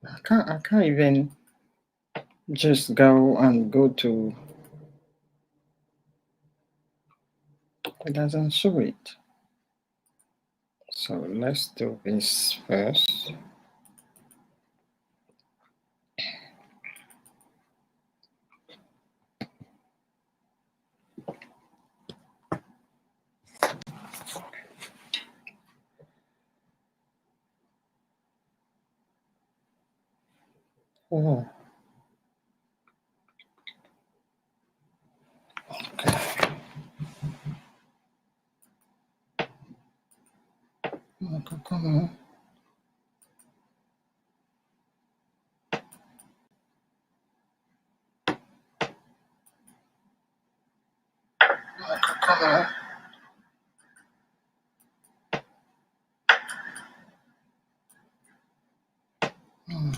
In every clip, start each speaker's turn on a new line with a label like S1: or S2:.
S1: I can't even just go to. It doesn't show it. So let's do this first. Oh, okay. Okay, come on. Okay, come on. Hmm.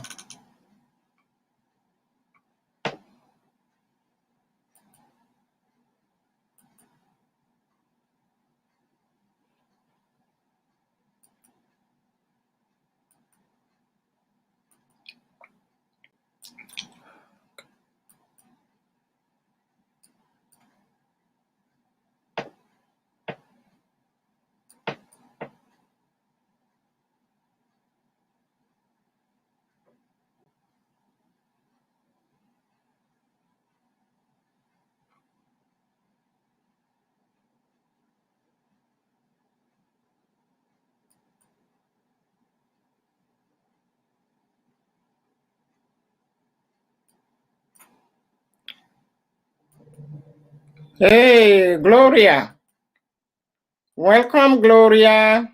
S1: Hey, Gloria. Welcome, Gloria.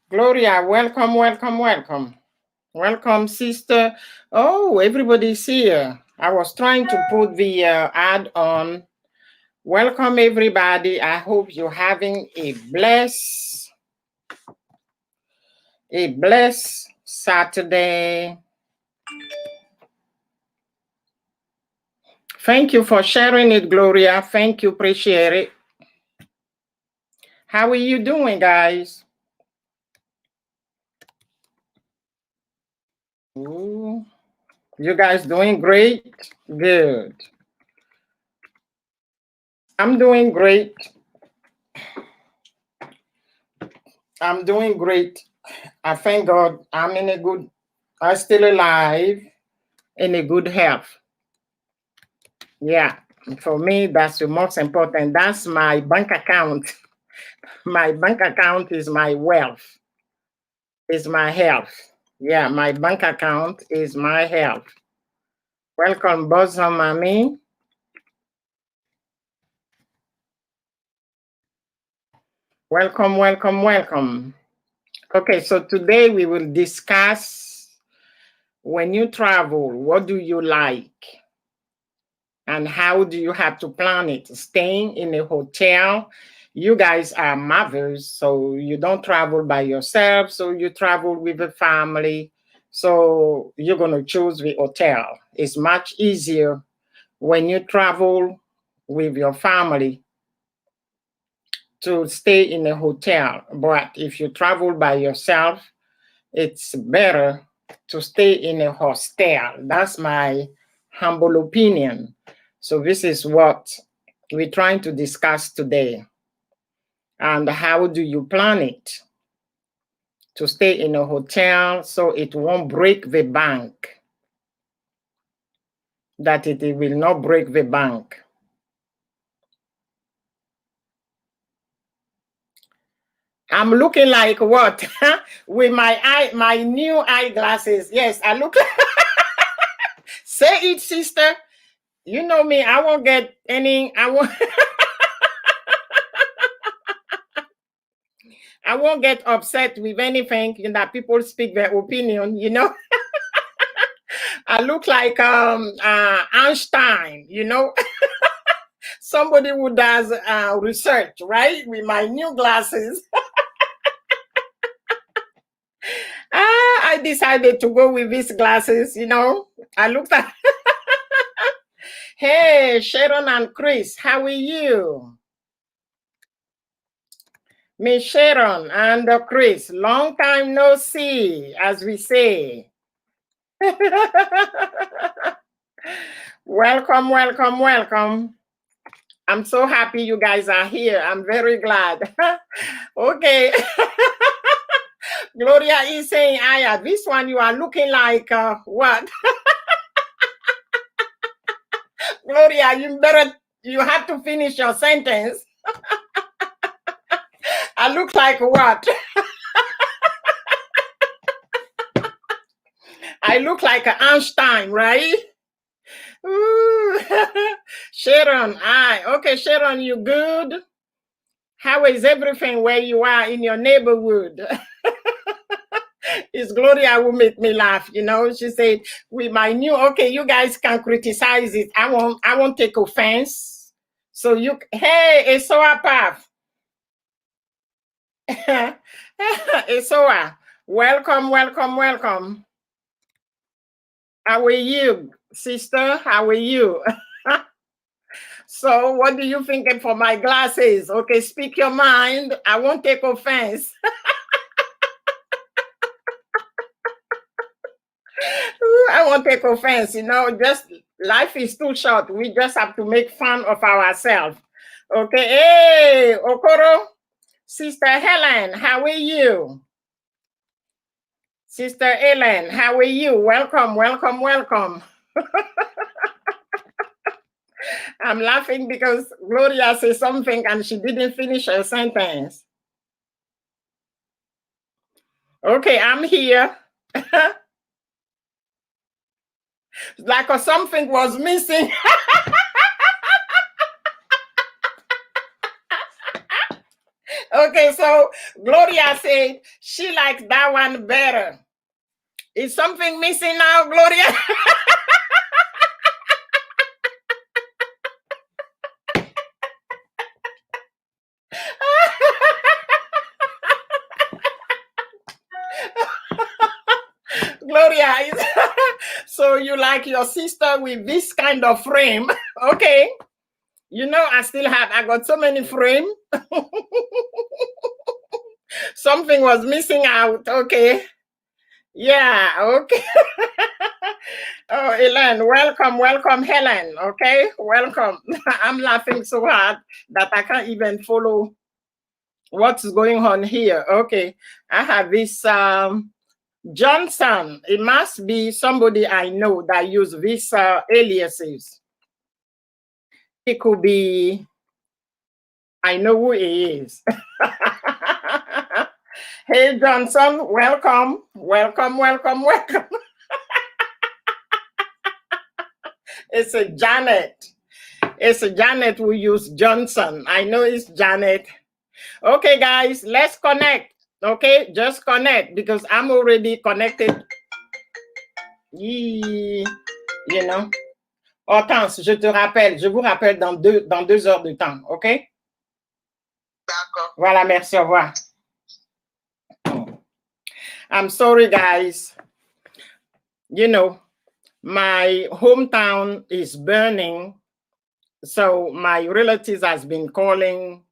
S1: Gloria, welcome, welcome, welcome. Welcome, sister. Oh, everybody's here. I was trying to put the ad on. Welcome, everybody. I hope you're having a blessed Saturday. Thank you for sharing it, Gloria. Thank you. Appreciate it. How are you doing, guys? Ooh, you guys doing great? Good. I'm doing great. I'm doing great. I thank God I'm still alive in a good health. Yeah, for me, that's the most important. That's my bank account. My bank account is my wealth, is my health. Yeah, my bank account is my health. Welcome, Bosom Mami. Welcome, welcome, welcome. Okay, so today we will discuss when you travel, what do you like? And how do you have to plan it? Staying in a hotel. You guys are mothers, so you don't travel by yourself, so you travel with a family. So you're going to choose the hotel. It's much easier when you travel with your family to stay in a hotel. But if you travel by yourself, it's better to stay in a hostel. That's my humble opinion. So this is what we're trying to discuss today. And how do you plan it to stay in a hotel so it won't break the bank, that it will not break the bank. I'm looking like what? With my new eyeglasses. Yes, I look like say it, sister. You know me, I won't get any, I won't I won't get upset with anything that people speak their opinion, you know. I look like Einstein, you know. Somebody who does research, right? With my new glasses. I decided to go with these glasses, you know. I looked at Hey, Sharon and Chris, how are you? Miss Sharon and Chris, long time no see, as we say. Welcome, welcome, welcome. I'm so happy you guys are here. I'm very glad. Okay. Gloria is saying, Aya, this one you are looking like what? Gloria, you have to finish your sentence. I look like what? I look like an Einstein, right? Ooh. Sharon, okay, Sharon, you good? How is everything where you are in your neighborhood? It's Gloria who make me laugh, you know. She said, with my new, okay, you guys can criticize it. I won't take offense. So you, hey, Esoa Path. Esoa, welcome, welcome, welcome. How are you, sister? How are you? So what do you think for my glasses? Okay, speak your mind. I won't take offense. I won't take offense, you know, just life is too short. We just have to make fun of ourselves. Okay, hey, Okoro, Sister Helen, how are you? Sister Ellen, how are you? Welcome, welcome, welcome. I'm laughing because Gloria said something and she didn't finish her sentence. Okay, I'm here. Like something was missing. Okay, so Gloria said she likes that one better. Is something missing now, Gloria? Gloria, so you like your sister with this kind of frame? Okay. You know, I got so many frames. Something was missing out. Okay. Yeah, okay. Oh, Helen, welcome, welcome, Helen. Okay, welcome. I'm laughing so hard that I can't even follow what's going on here. Okay, I have this Johnson. It must be somebody I know that use these aliases. It could be, I know who he is. Hey, Johnson, welcome, welcome, welcome, welcome. It's a Janet. It's a Janet who use Johnson. I know it's Janet. Okay, guys, let's connect. Okay, just connect because I'm already connected. You know. Hortense, je te rappelle, je vous rappelle dans 2 heures de temps, ok? D'accord. Voilà, merci, au revoir. I'm sorry, guys. You know, my hometown is burning. So my relatives has been calling.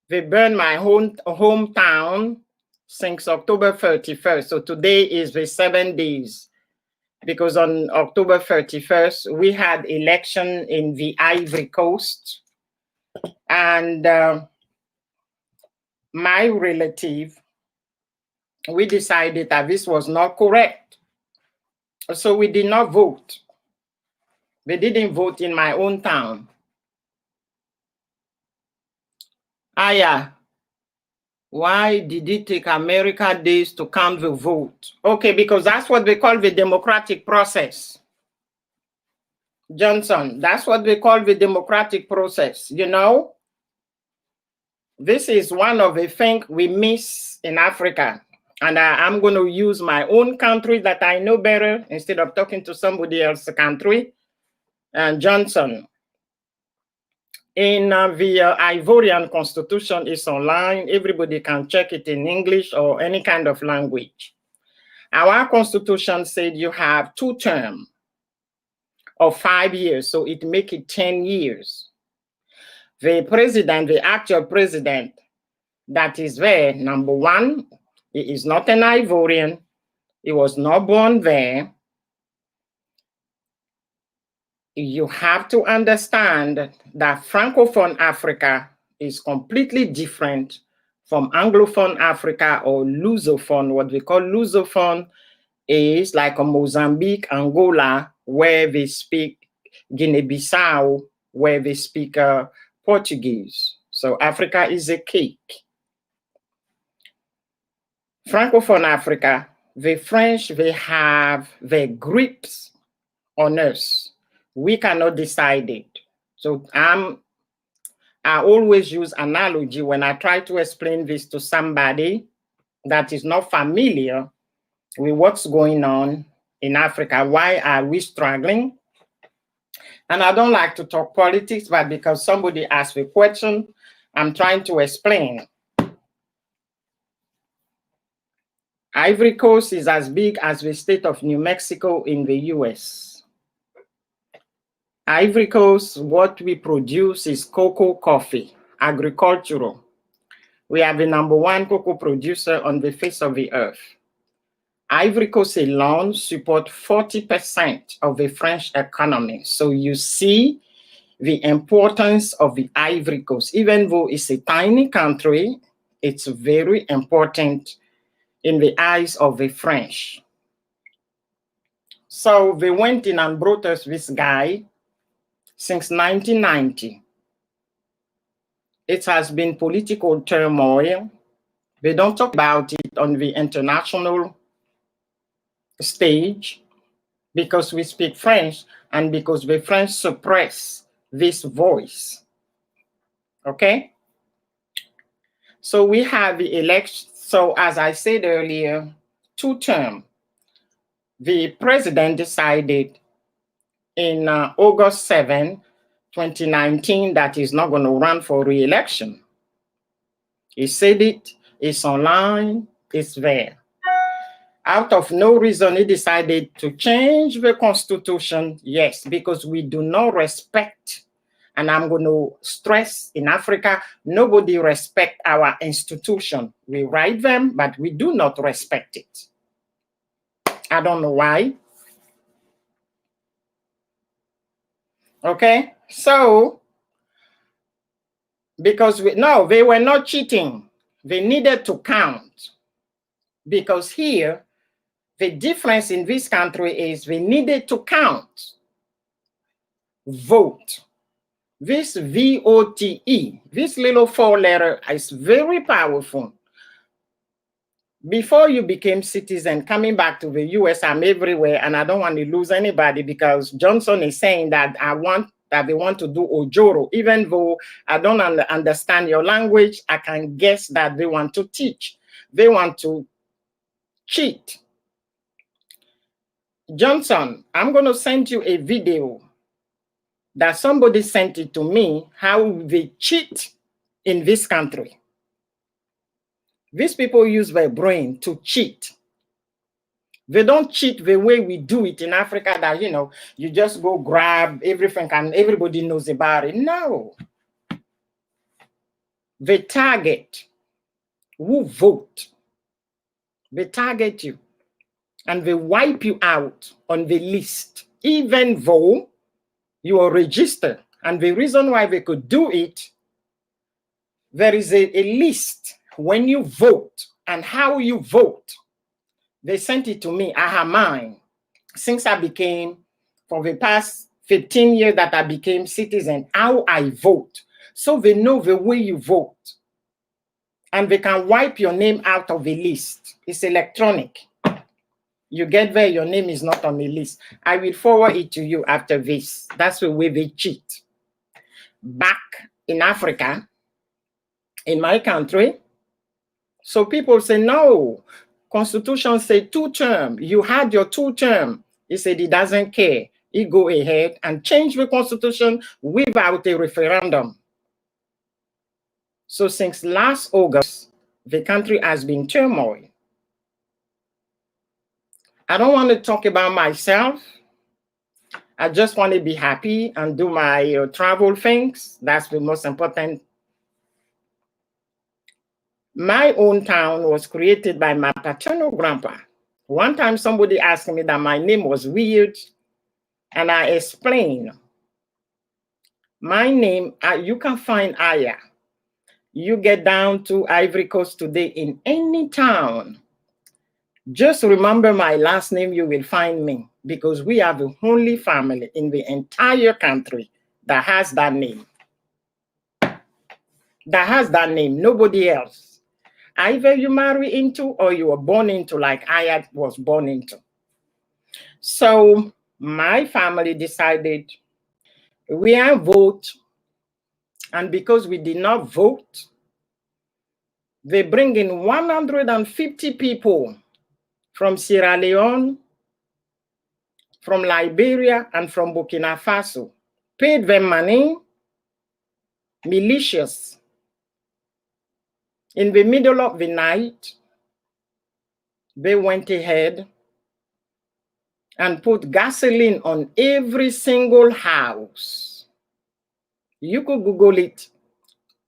S1: They burned my hometown since October 31st. So today is the 7 days. Because on October 31st, we had election in the Ivory Coast. And my relative, we decided that this was not correct. So we did not vote. They didn't vote in my own town. Aya, why did it take America days to count the vote? Okay, because that's what they call the democratic process. Johnson, that's what they call the democratic process, you know? This is one of the things we miss in Africa. And I'm going to use my own country that I know better instead of talking to somebody else's country. And Johnson, in the Ivorian constitution is online. Everybody can check it in English or any kind of language. Our constitution said you have 2 terms of 5 years, so it make it 10 years. The president, the actual president, that is there. Number one, he is not an Ivorian. He was not born there. You have to understand that Francophone Africa is completely different from Anglophone Africa or Lusophone. What we call Lusophone is like a Mozambique, Angola, where they speak Guinea-Bissau, where they speak Portuguese. So Africa is a cake. Francophone Africa, the French, they have their grips on us. We cannot decide it. So I always use analogy when I try to explain this to somebody that is not familiar with what's going on in Africa. Why are we struggling? And I don't like to talk politics, but because somebody asked a question, I'm trying to explain. Ivory Coast is as big as the state of New Mexico in the US. Ivory Coast, what we produce is cocoa, coffee, agricultural. We are the number one cocoa producer on the face of the earth. Ivory Coast alone supports 40% of the French economy. So you see the importance of the Ivory Coast. Even though it's a tiny country, it's very important in the eyes of the French. So they went in and brought us this guy since 1990. It has been political turmoil. They don't talk about it on the international stage because we speak French and because the French suppress this voice. Okay? So we have the election. So as I said earlier, 2-term. The president decided in August 7, 2019, that he's not going to run for re-election. He said it's online, it's there. Out of no reason, he decided to change the constitution. Yes, because we do not respect, and I'm going to stress, in Africa, nobody respect our institution. We write them, but we do not respect it. I don't know why. Okay, so because no, they were not cheating. They needed to count. Because here, the difference in this country is we needed to count. Vote. This VOTE, this little 4-letter is very powerful. Before you became citizen, coming back to the US, I'm everywhere, and I don't want to lose anybody because Johnson is saying that they want to do Ojoro. Even though I don't understand your language, I can guess that they want to teach. They want to cheat. Johnson, I'm going to send you a video that somebody sent it to me, how they cheat in this country. These people use their brain to cheat. They don't cheat the way we do it in Africa that, you just go grab everything and everybody knows about it. No. They target who vote. They target you and they wipe you out on the list, even though you are registered. And the reason why they could do it, there is a list when you vote and how you vote. They sent it to me. I have mine. Since I became, for the past 15 years that I became citizen, how I vote. So they know the way you vote. And they can wipe your name out of the list. It's electronic. You get there, your name is not on the list. I will forward it to you after this. That's the way they cheat. Back in Africa, in my country, so people say, no, Constitution say 2-term. You had your 2-term. He said he doesn't care. He go ahead and change the Constitution without a referendum. So since last August, the country has been turmoil. I don't want to talk about myself. I just want to be happy and do my travel things. That's the most important. My own town was created by my paternal grandpa. One time somebody asked me that my name was weird, and I explained. My name, you can find Aya. You get down to Ivory Coast today in any town. Just remember my last name, you will find me, because we are the only family in the entire country that has that name. That has that name, nobody else. Either you marry into or you were born into, like Aya was born into. So my family decided we are vote, and because we did not vote, they bring in 150 people from Sierra Leone, from Liberia, and from Burkina Faso, paid them money, militias. In the middle of the night, they went ahead and put gasoline on every single house. You could Google it.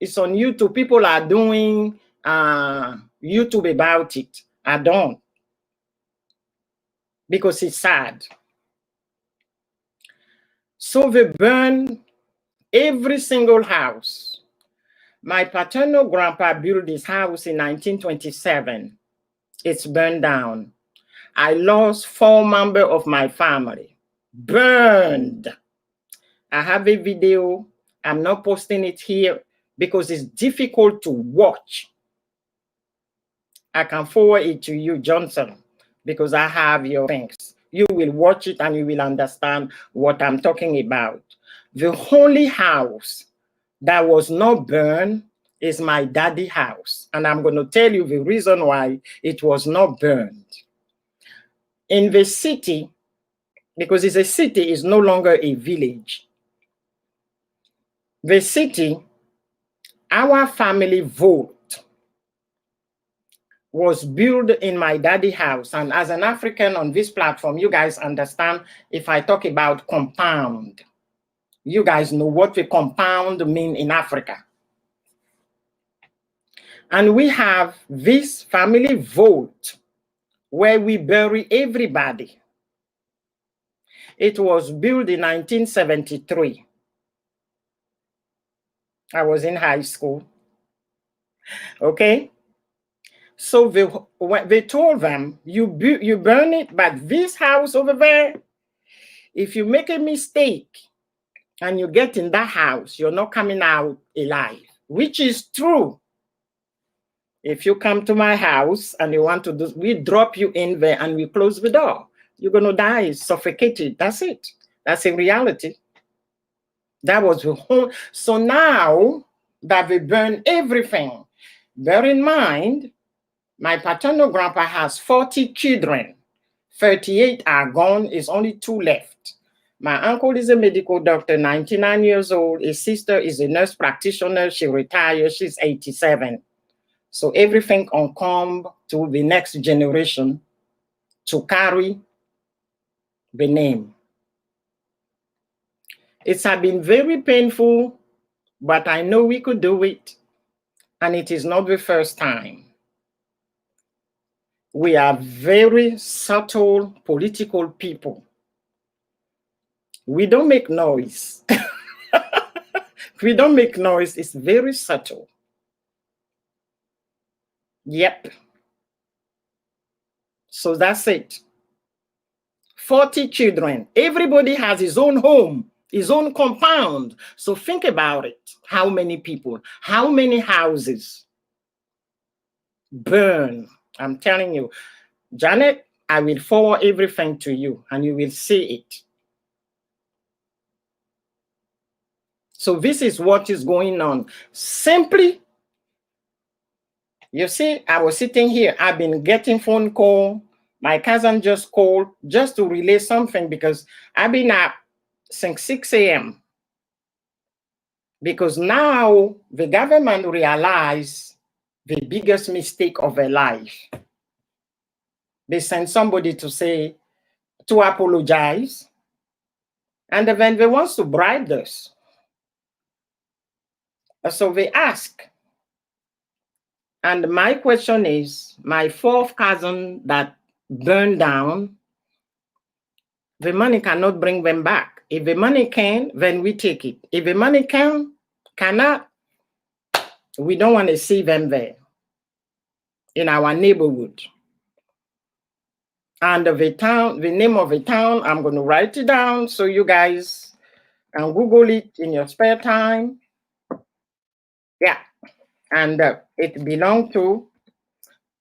S1: It's on YouTube. People are doing YouTube about it. I don't, because it's sad. So they burn every single house. My paternal grandpa built his house in 1927. It's burned down. I lost 4 members of my family. Burned. I have a video. I'm not posting it here because it's difficult to watch. I can forward it to you, Johnson, because I have your things. You will watch it and you will understand what I'm talking about. The only house that was not burned is my daddy's house. And I'm going to tell you the reason why it was not burned. In the city, because it's a city, it's no longer a village. The city, our family vote was built in my daddy's house. And as an African on this platform, you guys understand if I talk about compound. You guys know what the compound mean in Africa. And we have this family vote where we bury everybody. It was built in 1973. I was in high school. Okay. So they told them, you burn it, but this house over there, if you make a mistake and you get in that house, you're not coming out alive, which is true. If you come to my house and you want to do, we drop you in there and we close the door. You're going to die suffocated. That's it. That's a reality. That was the whole. So now that we burn everything, bear in mind, my paternal grandpa has 40 children. 38 are gone. It's only 2 left. My uncle is a medical doctor, 99 years old. His sister is a nurse practitioner. She retired. She's 87. So everything come to the next generation to carry the name. It's been very painful, but I know we could do it. And it is not the first time. We are very subtle political people. We don't make noise. We don't make noise. It's very subtle. Yep. So that's it. 40 children. Everybody has his own home, his own compound. So think about it. How many people? How many houses burn? I'm telling you. Janet, I will forward everything to you and you will see it. So this is what is going on. Simply, you see, I was sitting here. I've been getting phone call. My cousin just called just to relay something because I've been up since 6 a.m. Because now the government realized the biggest mistake of their life. They send somebody to say, to apologize, and then they want to bribe us. So they ask, And my question is, my fourth cousin that burned down, the money cannot bring them back. If the money can, then we take it. If the money cannot, we don't want to see them there in our neighborhood. And the name of the town, I'm going to write it down so you guys can Google it in your spare time. Yeah. And it belongs to,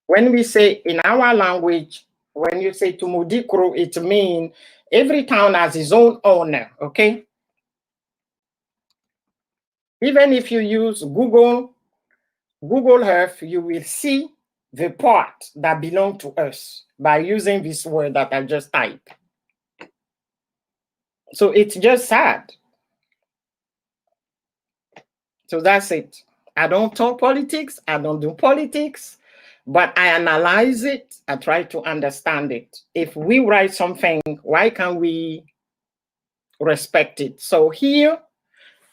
S1: when we say in our language, when you say Tumudikro, it means every town has its own owner, okay? Even if you use Google Earth, you will see the part that belongs to us by using this word that I just typed. So it's just sad. So that's it. I don't talk politics. I don't do politics, but I analyze it. I try to understand it. If we write something, why can't we respect it? So here,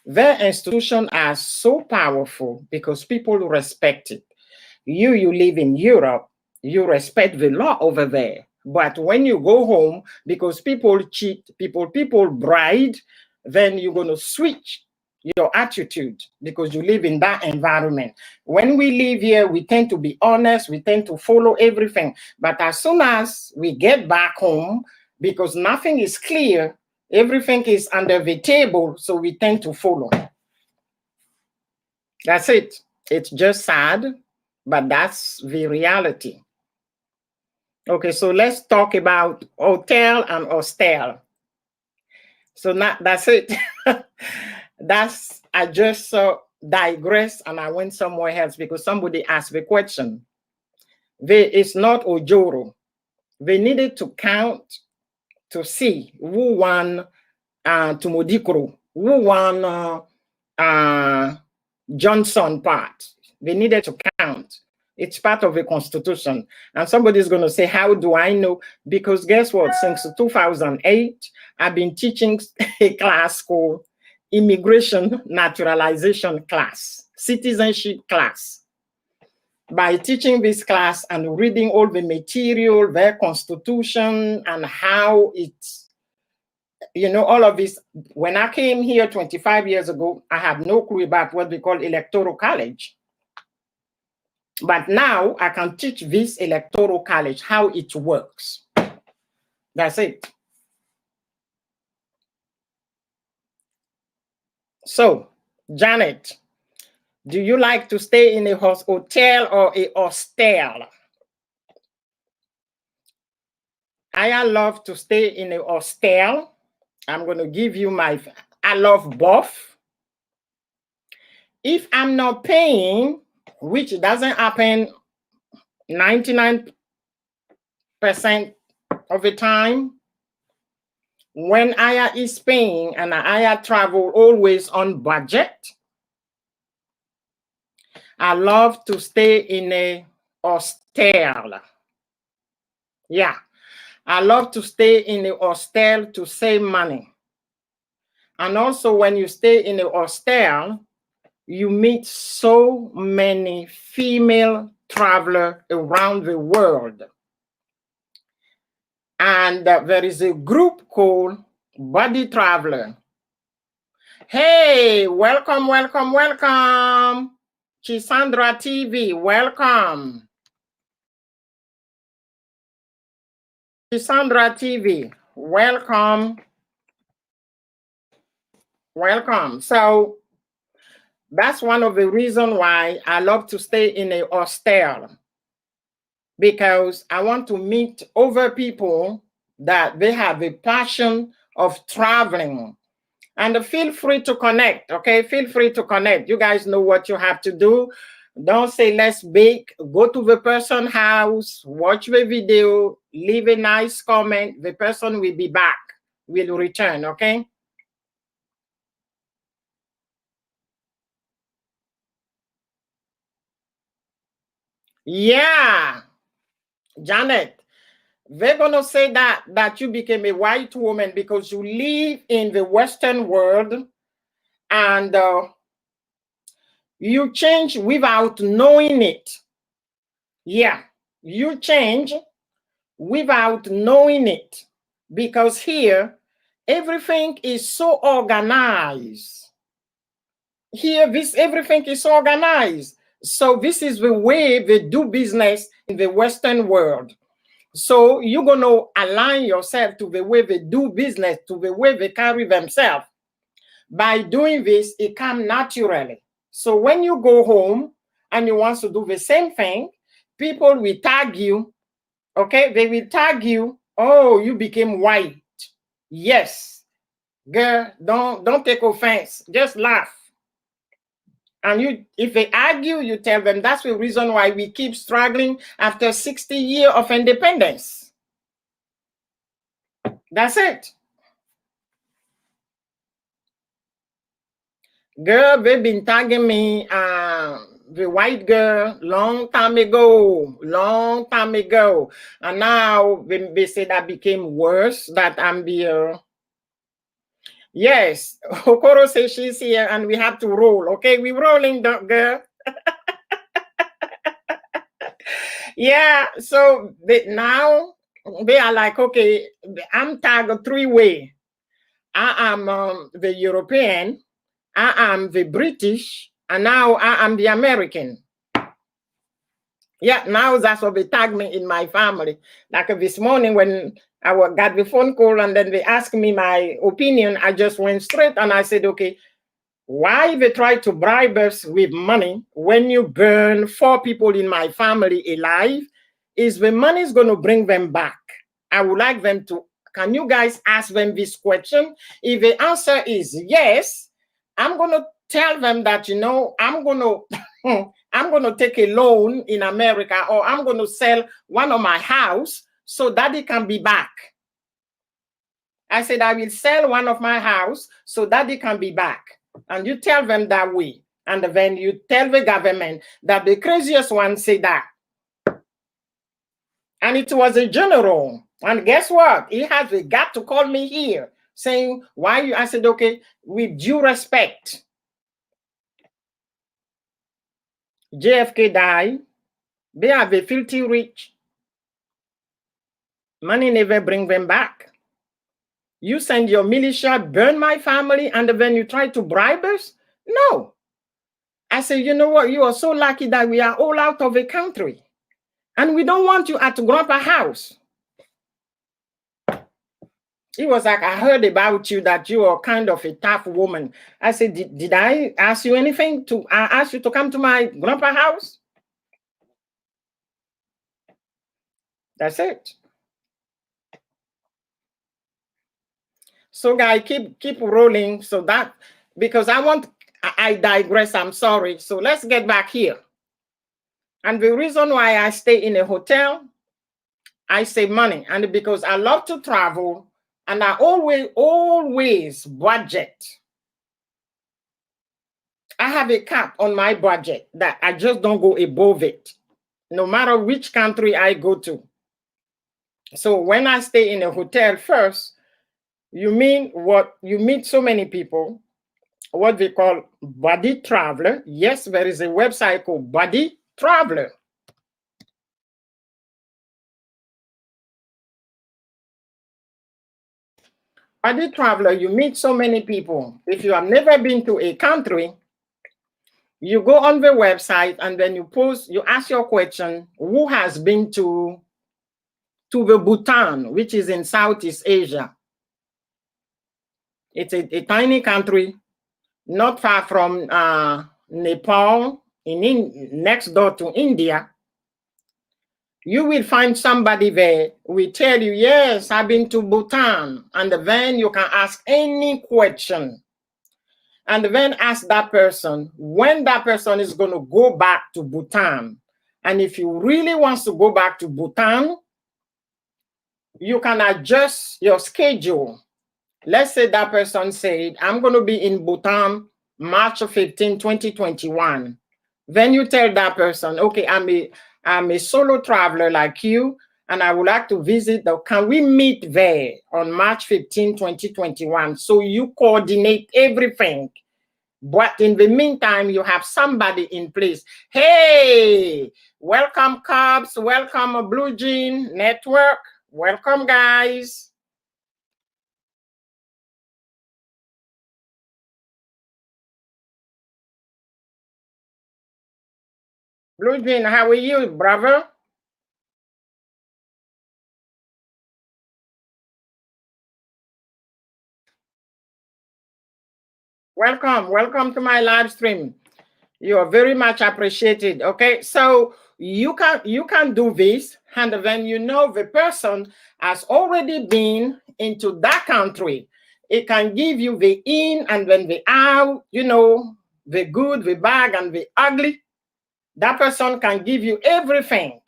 S1: their institutions are so powerful because people respect it. You live in Europe, you respect the law over there. But when you go home, because people cheat, people bribe, then you're going to switch your attitude because you live in that environment. When we live here, we tend to be honest, we tend to follow everything. But as soon as we get back home, because nothing is clear, everything is under the table, so we tend to follow. That's it. It's just sad, but that's the reality. Okay, so let's talk about hotel and hostel. So now that's it. I just digress and I went somewhere else because somebody asked the question. It's not Ojoro. They needed to count to see who won Tumodikro, who won Johnson part. They needed to count. It's part of the Constitution. And somebody's going to say, how do I know? Because guess what? Since 2008, I've been teaching a class called Immigration Naturalization class, citizenship class. By teaching this class and reading all the material, their Constitution, and how it's, all of this. When I came here 25 years ago, I had no clue about what we call electoral college. But now I can teach this electoral college how it works. That's it. So, Janet, do you like to stay in a hotel or a hostel? I love to stay in a hostel. I'm going to give you I love both. If I'm not paying, which doesn't happen 99% of the time, when I is paying and I travel always on budget, I love to stay in a hostel. Yeah, I love to stay in a hostel to save money. And also when you stay in a hostel, you meet so many female travelers around the world. And there is a group called Body Traveler. Hey, welcome, welcome, welcome. Chisandra TV, welcome. Chisandra TV, welcome. Welcome. So that's one of the reasons why I love to stay in a hostel, because I want to meet other people that they have a passion of traveling. And feel free to connect, okay? Feel free to connect. You guys know what you have to do. Don't say, let's bake. Go to the person's house, watch the video, leave a nice comment. The person will be back, will return, okay? Yeah, Janet, they're going to say that you became a white woman because you live in the Western world and you change without knowing it. Yeah, you change without knowing it, because here everything is so organized. Here, everything is organized. So this is the way they do business in the Western world. So you're going to align yourself to the way they do business, to the way they carry themselves. By doing this, it comes naturally. So when you go home and you want to do the same thing, people will tag you. Okay, they will tag you. Oh, you became white. Yes, girl, don't take offense. Just laugh. And if they argue, you tell them that's the reason why we keep struggling after 60 years of independence. That's it. Girl, they've been tagging me, the white girl, long time ago. And now they say that became worse, that I'm the... Yes, Okoro says she's here and we have to roll. Okay, we're rolling, girl. Yeah, so now they are like, okay, I'm tagged three-way. I am the European, I am the British, and now I am the American. Yeah, now that's what they tag me in my family. Like this morning when I got the phone call and then they asked me my opinion, I just went straight and I said, okay, why they try to bribe us with money when you burn 4 people in my family alive? Is the money is going to bring them back? I would like them to, can you guys ask them this question? If the answer is yes, I'm going to tell them that, you know, I'm going to take a loan in America, or I'm going to sell one of my house so that it can be back. I said, I will sell one of my house so that it can be back. And you tell them that way. And then you tell the government that the craziest one said that. And it was a general. And guess what? He has the gut to call me here saying, why you? I said, okay, with due respect. JFK died. They are the filthy rich. Money never bring them back. You send your militia, burn my family, and then you try to bribe us? No. I said, you know what? You are so lucky that we are all out of the country. And we don't want you at Grandpa's house. He was like, I heard about you that you are kind of a tough woman. I said, did I ask you anything? I asked you to come to my Grandpa's house? That's it. So guys, keep rolling. So that, because I digress, I'm sorry. So let's get back here. And the reason why I stay in a hotel, I save money. And because I love to travel, and I always budget. I have a cap on my budget that I just don't go above it, no matter which country I go to. So when I stay in a hotel first, you meet so many people, what they call body traveler. Yes, there is a website called Body Traveler. Body traveler, you meet so many people. If you have never been to a country, you go on the website and then you ask your question, who has been to the Bhutan, which is in Southeast Asia. It's a tiny country, not far from Nepal, next door to India. You will find somebody there who will tell you, yes, I've been to Bhutan. And then you can ask any question. And then ask that person when that person is going to go back to Bhutan. And if you really want to go back to Bhutan, you can adjust your schedule. Let's say that person said, I'm going to be in Bhutan March 15, 2021. Then you tell that person, okay, I'm a solo traveler like you, and I would like to visit. Can we meet there on March 15, 2021? So you coordinate everything. But in the meantime, you have somebody in place. Hey, welcome Cubs, welcome Blue Jean Network. Welcome, guys. Blue Jean, how are you, brother? Welcome, welcome to my live stream. You are very much appreciated. Okay, so you can do this, and then you know the person has already been into that country. It can give you the in and then the out, you know, the good, the bad, and the ugly. That person can give you everything.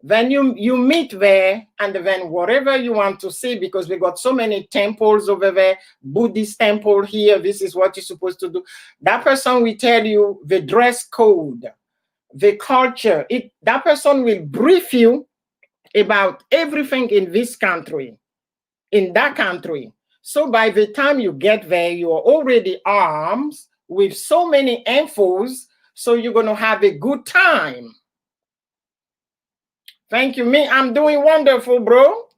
S1: Then you meet there, and then whatever you want to see, because we got so many temples over there, Buddhist temple here, this is what you're supposed to do. That person will tell you the dress code, the culture. That person will brief you about everything in this country, in that country. So by the time you get there, you are already armed with so many infos, so you're going to have a good time. Thank you. Me, I'm doing wonderful, bro.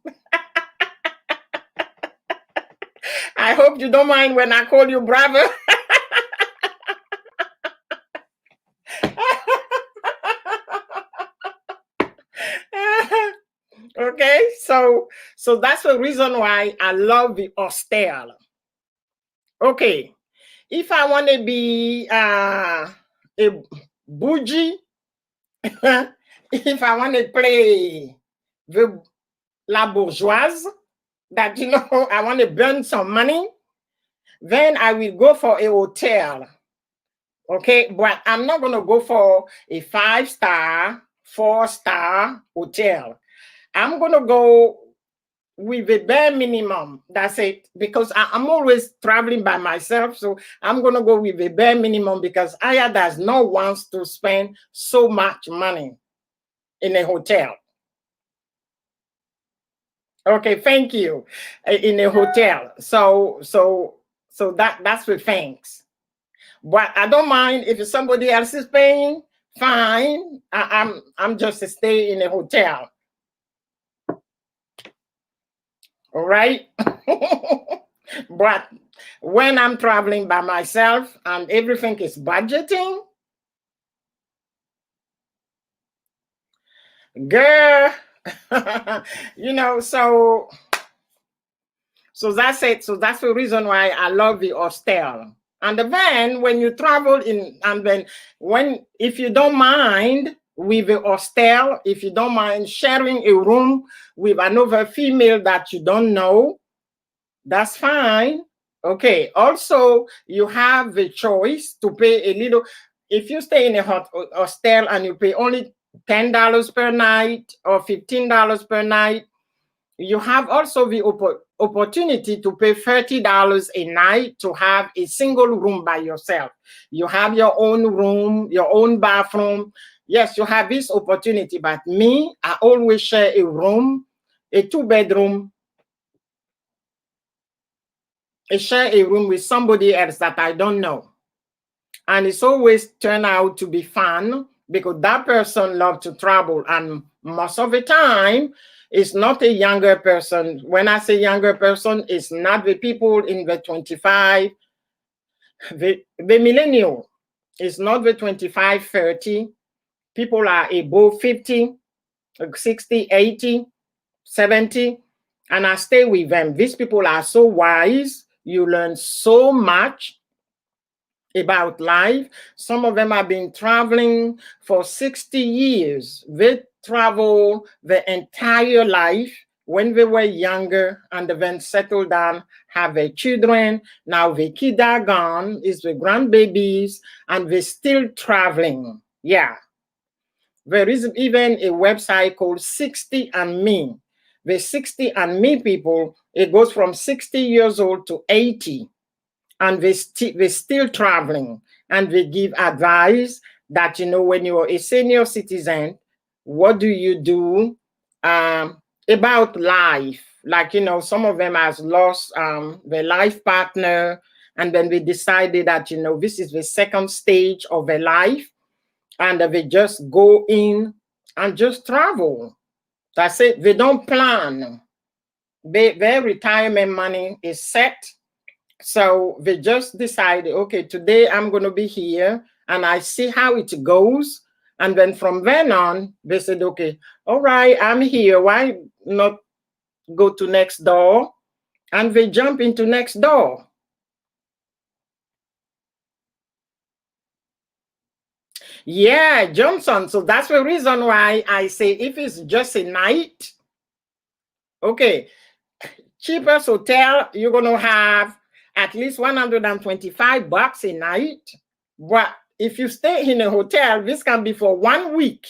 S1: I hope you don't mind when I call you brother. Okay, so that's the reason why I love the hostel. Okay, if I want to be a bougie, if I want to play the la bourgeoise, that you know I want to burn some money, then I will go for a hotel. Okay, but I'm not going to go for a 5-star, 4-star hotel. I'm going to go with the bare minimum. That's it. Because I'm always traveling by myself. So I'm going to go with the bare minimum, because Aya does not want to spend so much money in a hotel. Okay, thank you. In a hotel. So that's the things. But I don't mind if somebody else is paying. Fine. I'm just stay in a hotel. All right. But when I'm traveling by myself and everything is budgeting, girl, you know, so that's it. So that's the reason why I love the hostel. And then when you travel in, and then if you don't mind with the hostel, if you don't mind sharing a room with another female that you don't know, that's fine. Okay. Also, you have the choice to pay a little. If you stay in a hostel and you pay only $10 per night or $15 per night, you have also the opportunity to pay $30 a night to have a single room by yourself. You have your own room, your own bathroom. Yes, you have this opportunity. But me, I always share a room, a 2-bedroom. I share a room with somebody else that I don't know. And it's always turned out to be fun, because that person loves to travel. And most of the time, it's not a younger person. When I say younger person, it's not the people in the 25, the millennial. It's not the 25, 30. People are above 50, 60, 80, 70. And I stay with them. These people are so wise. You learn so much about life. Some of them have been traveling for 60 years. They travel the entire life when they were younger, and then settle down, have their children. Now the kids are gone, it's the grandbabies, and they're still traveling. Yeah. There is even a website called 60 and Me. The 60 and Me people, it goes from 60 years old to 80. And they're still traveling, and they give advice that, you know, when you're a senior citizen, what do you do about life? Like, you know, some of them has lost their life partner, And then we decided that, this is the second stage of their life. And they just go in and just travel. That's it. They don't plan. Their retirement money is set. So they just decided, okay, today I'm going to be here and I see how it goes. And then from then on, they said, okay, all right, I'm here. Why not go to next door? And they jump into next door. Yeah, Johnson. So that's the reason why I say if it's just a night, okay, cheapest hotel, you're going to have at least $125 a night. But if you stay in a hotel, this can be for 1 week.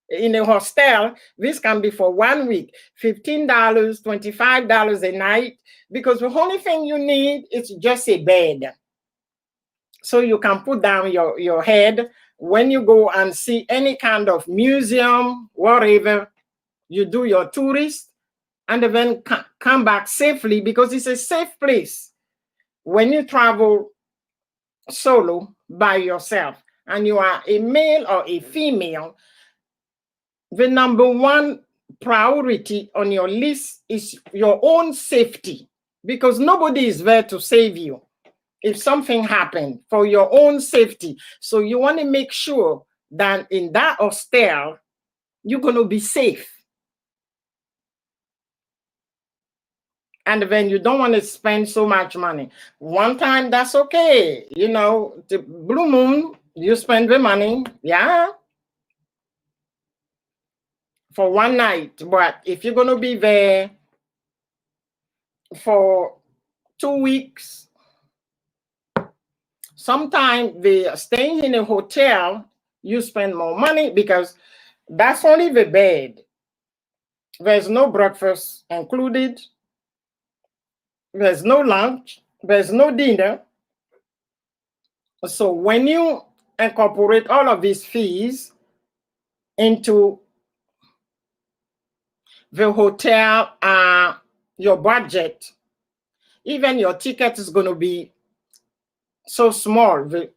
S1: In a hostel, this can be for 1 week, $15, $25 a night, because the only thing you need is just a bed. So you can put down your head when you go and see any kind of museum, whatever, you do your tourist, and then come back safely, because it's a safe place. When you travel solo by yourself and you are a male or a female, the number one priority on your list is your own safety, because nobody is there to save you if something happened, for your own safety. So you want to make sure that in that hostel, you're going to be safe. And then you don't want to spend so much money. One time, that's okay. The blue moon, you spend the money, yeah, for one night. But if you're going to be there for 2 weeks, sometimes staying in a hotel, you spend more money, because that's only the bed. There's no breakfast included. There's no lunch. There's no dinner. So when you incorporate all of these fees into the hotel, your budget, even your ticket is going to be so small. The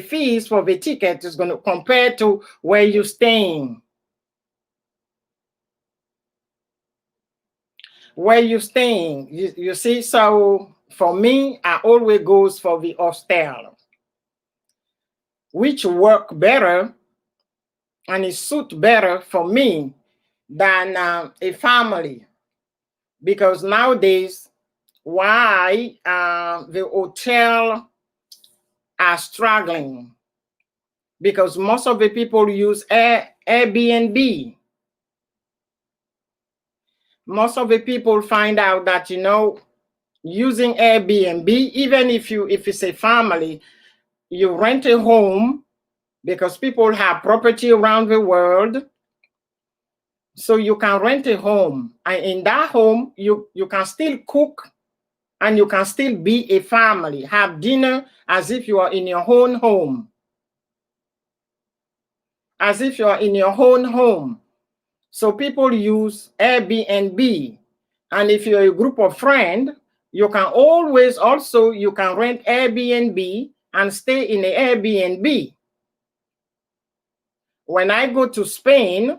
S1: fees for the ticket is going to compare to where you're staying. Where you're staying, you see. So for me, I always goes for the hostel, which work better and it suit better for me than a family, because nowadays, why the hotel are struggling, because most of the people use Airbnb. Most of the people find out that, using Airbnb, even if it's a family, you rent a home, because people have property around the world. So you can rent a home, and in that home, you can still cook, and you can still be a family, have dinner as if you are in your own home. As if you are in your own home. So people use Airbnb. And if you're a group of friends, you can always also, you can rent Airbnb and stay in an Airbnb. When I go to Spain,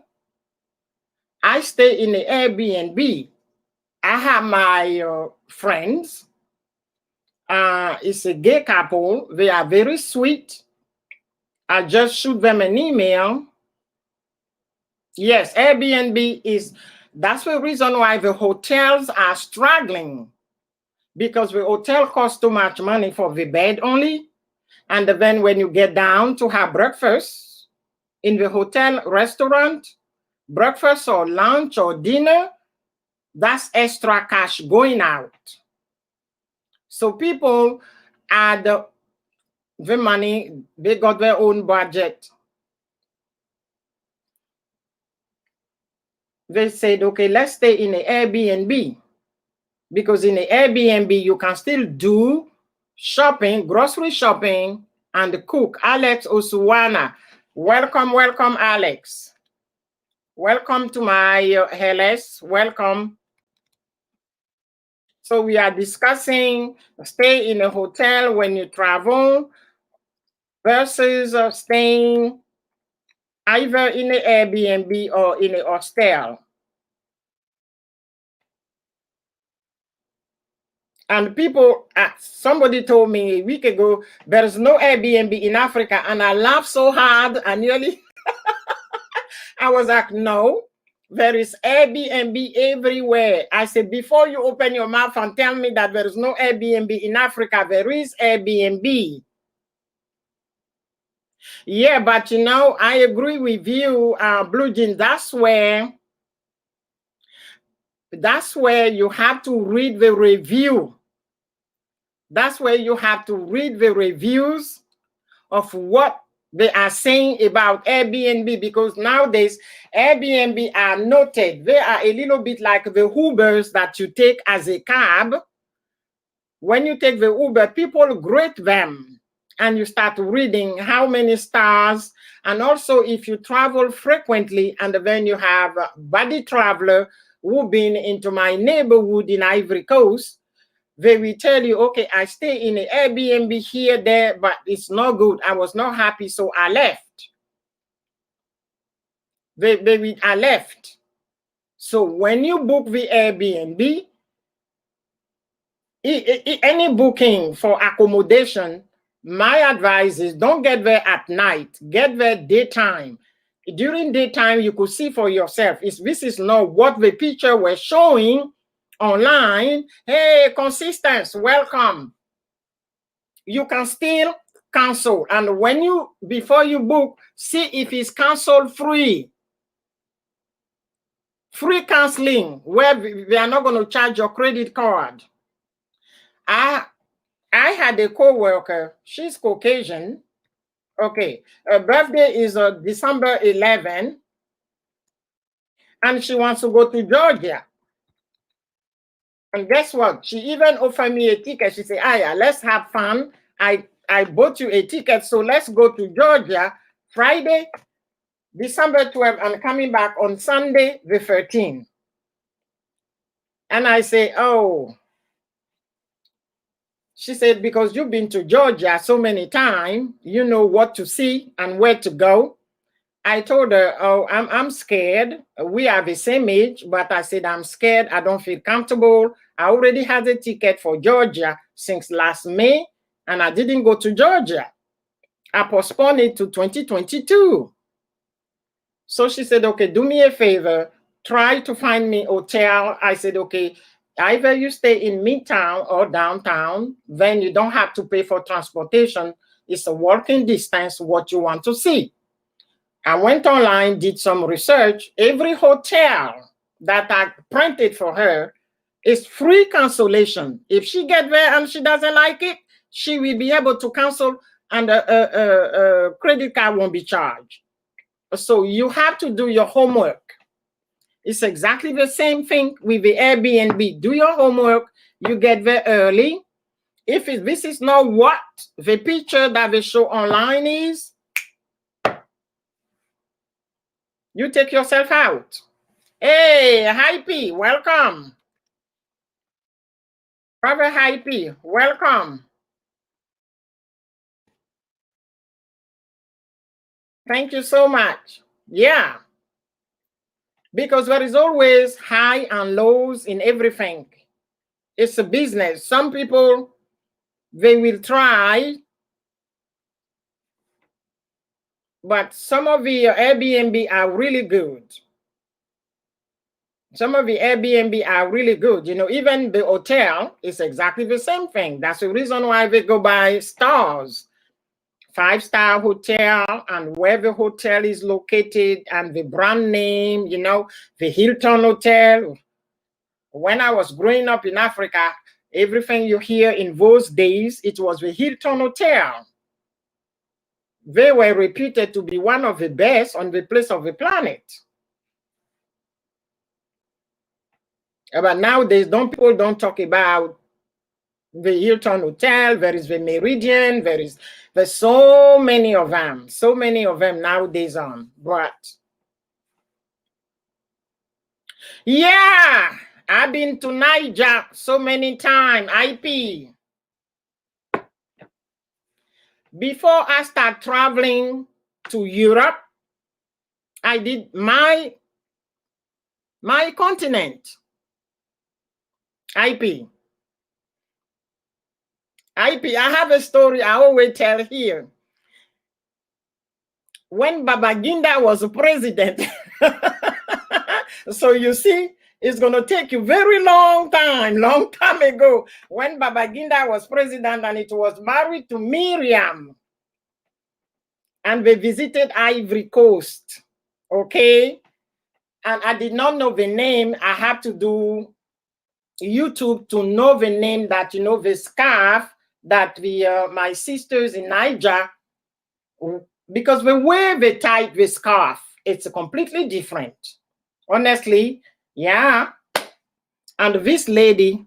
S1: I stay in an Airbnb. I have my friends. It's a gay couple. They are very sweet. I just shoot them an email. Yes, Airbnb that's the reason why the hotels are struggling, because the hotel costs too much money for the bed only. And then when you get down to have breakfast in the hotel restaurant, breakfast or lunch or dinner, that's extra cash going out. So people add the money, they got their own budget. They said, okay, let's stay in an Airbnb, because in an Airbnb, you can still do shopping, grocery shopping, and cook. Alex Osuwana, welcome, Alex. Welcome to my LS, welcome. So we are discussing stay in a hotel when you travel versus staying either in an Airbnb or in a hostel. And people, somebody told me a week ago, there's no Airbnb in Africa. And I laughed so hard, I nearly, I was like, no, there is Airbnb everywhere. I said, before you open your mouth and tell me that there is no Airbnb in Africa, there is Airbnb. Yeah, but you know, I agree with you, Blue Jean. That's where you have to read the review. That's where you have to read the reviews of what they are saying about Airbnb, because nowadays Airbnb are noted. They are a little bit like the Ubers that you take as a cab. When you take the Uber, people grade them and you start reading how many stars. And also if you travel frequently and then you have a buddy traveler who been into my neighborhood in Ivory Coast, they will tell you, okay, I stay in an Airbnb here, there, but it's not good. I was not happy, so I left. I left. So when you book the Airbnb, any booking for accommodation, my advice is don't get there at night. Get there daytime. During daytime, you could see for yourself. This is not what the picture was showing online. Hey, consistency, welcome. You can still cancel. And when you, before you book, see if it's cancel free. Free canceling, where they are not going to charge your credit card. I had a co-worker, she's Caucasian. Okay, her birthday is December 11, and she wants to go to Georgia. And guess what? She even offered me a ticket. She said, Aya, let's have fun. I bought you a ticket, so let's go to Georgia Friday, December 12th, and coming back on Sunday, the 13th. And I say, oh, she said, because you've been to Georgia so many times, you know what to see and where to go. I told her, oh, I'm scared. We are the same age, but I said, I'm scared. I don't feel comfortable. I already had a ticket for Georgia since last May, and I didn't go to Georgia. I postponed it to 2022. So she said, okay, do me a favor. Try to find me a hotel. I said, okay, either you stay in Midtown or downtown, then you don't have to pay for transportation. It's a walking distance, what you want to see. I went online, did some research. Every hotel that I printed for her is free cancellation. If she gets there and she doesn't like it, she will be able to cancel and a credit card won't be charged. So you have to do your homework. It's exactly the same thing with the Airbnb. Do your homework. You get there early. If this is not what the picture that they show online is, you take yourself out. Hey, Hypey, welcome. Brother Hypey, welcome. Thank you so much. Yeah. Because there is always high and lows in everything. It's a business. Some people, they will try, but some of the Airbnb are really good. Some of the Airbnb are really good. You know, even the hotel is exactly the same thing. That's the reason why they go by stars. 5-star hotel, and where the hotel is located and the brand name, you know, the Hilton Hotel. When I was growing up in Africa, everything you hear in those days, it was the Hilton Hotel. They were reputed to be one of the best on the place of the planet. But nowadays, people don't talk about the Hilton Hotel. There is the Meridian. There's so many of them nowadays on. But yeah, I've been to Niger so many times, IP. Before I start traveling to Europe, I did my continent, IP. I have a story I always tell here. When Babaginda was president, so you see, it's going to take you very long time ago, when Babaginda was president and it was married to Miriam. And they visited Ivory Coast, okay? And I did not know the name. I had to do YouTube to know the name that, you know, the scarf that the my sisters in Niger, because the way they tie the scarf, it's completely different. Honestly, yeah. And this lady,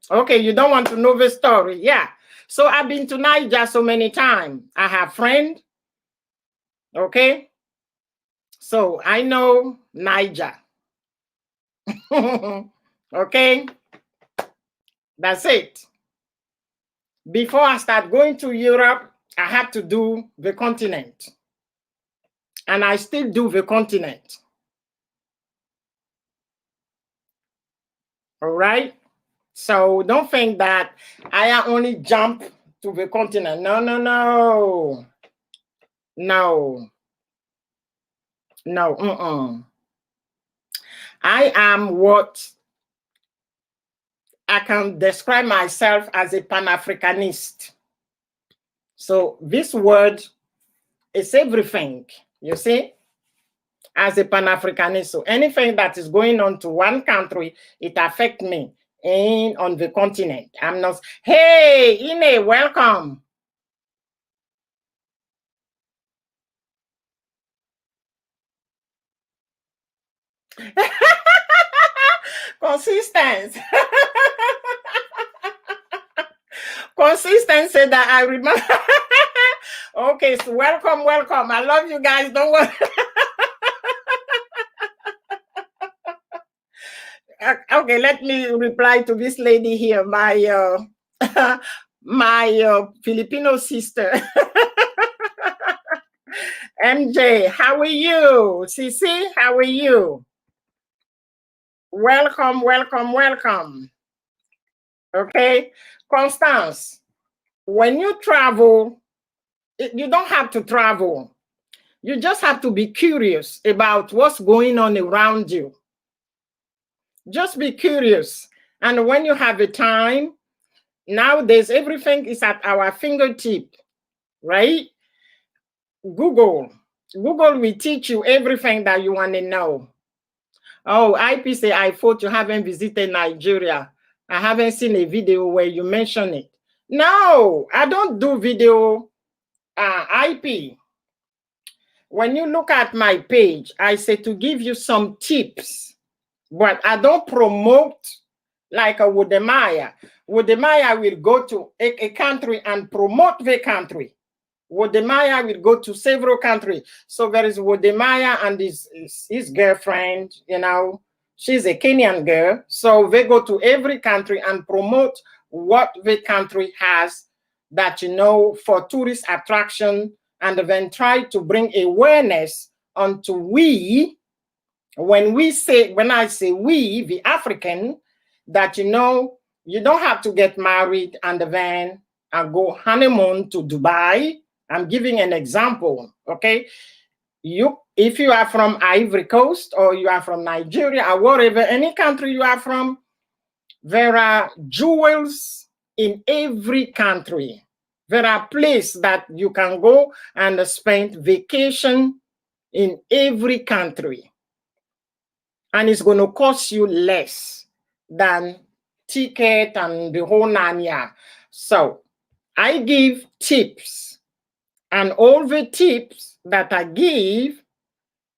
S1: okay, you don't want to know the story, yeah. So I've been to Niger so many times. I have friends, okay? So I know Niger. Okay, that's it. Before I start going to Europe, I had to do the continent. And I still do the continent. All right? So don't think that I only jump to the continent. No, no, no. No. No. I am what I can describe myself as a Pan-Africanist. So this word is everything, you see, as a Pan-Africanist. So anything that is going on to one country, it affects me on the continent. I'm not, hey, Ine, welcome. Consistency. Consistency that I remember. Okay, so welcome. I love you guys. Don't worry. Okay, let me reply to this lady here, my my Filipino sister. MJ, how are you? Cici, how are you? Welcome. Okay, Constance, when you travel, you don't have to travel. You just have to be curious about what's going on around you. Just be curious. And when you have a time, nowadays, everything is at our fingertip, right? Google will teach you everything that you want to know. Oh, IP say, I thought you haven't visited Nigeria. I haven't seen a video where you mention it. No, I don't do video IP. When you look at my page, I say to give you some tips, but I don't promote like a Wodemaya. Wodemaya will go to a country and promote the country. Wodemaya will go to several countries. So there is Wodemaya and his girlfriend, you know, she's a Kenyan girl. So they go to every country and promote what the country has that, you know, for tourist attraction, and then try to bring awareness onto we. When I say we, the African, that, you know, you don't have to get married and then go honeymoon to Dubai. I'm giving an example, okay? If you are from Ivory Coast or you are from Nigeria or whatever, any country you are from, there are jewels in every country. There are places that you can go and spend vacation in every country. And it's going to cost you less than ticket and the whole nanya. So I give tips, and all the tips that I give